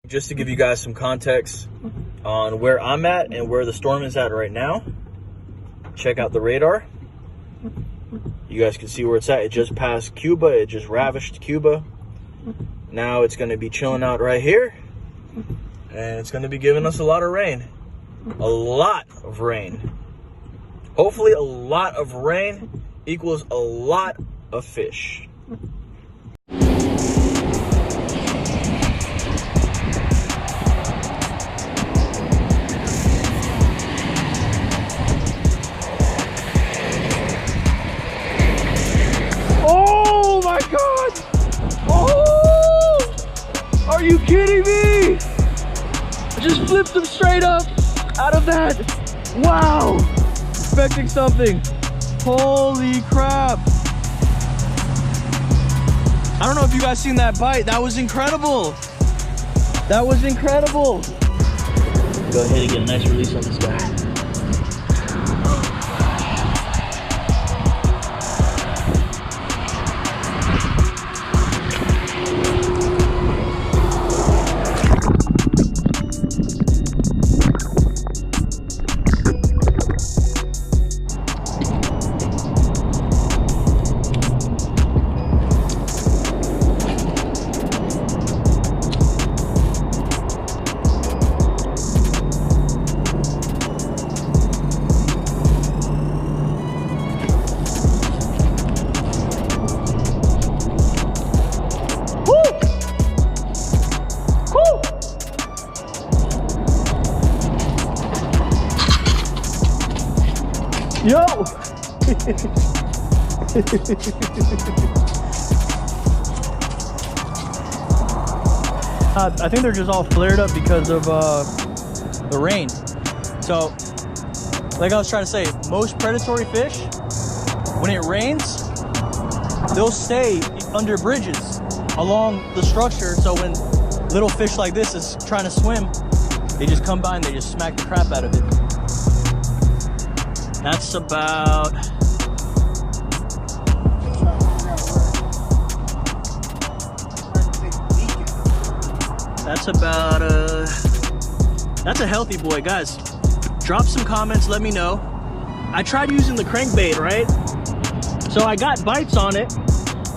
Just to give you guys some context on where I'm at and where the storm is at right now, check out the radar. You guys can see where it's at. It just passed Cuba. It just ravished Cuba. Now it's going to be chilling out right here, and it's going to be giving us a lot of rain. A lot of rain. Hopefully a lot of rain equals a lot of fish. Oh my God! Oh! Are you kidding me? I just flipped him straight up out of that. Wow! Expecting something. Holy crap! I don't know if you guys seen that bite. That was incredible. That was incredible. Go ahead and get a nice release on this guy. Yo! I think they're just all flared up because of the rain. So, like I was trying to say, most predatory fish, when it rains, they'll stay under bridges along the structure. So when little fish like this is trying to swim, they just come by and they just smack the crap out of it. That's about that's a healthy boy, guys. Drop some comments, let me know. I tried using the crankbait, right? So I got bites on it,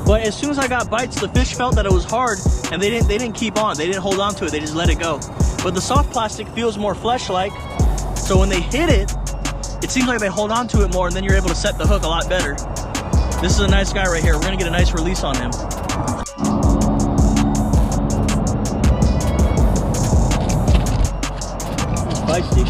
but as soon as I got bites, the fish felt that it was hard and they didn't keep on. They didn't hold on to it, they just let it go. But the soft plastic feels more flesh-like, so when they hit it, it seems like they hold on to it more, and then you're able to set the hook a lot better. This is a nice guy right here. We're gonna get a nice release on him. It's feisty.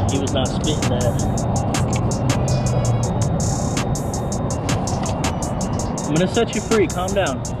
He was not spitting that. I'm gonna set you free, calm down.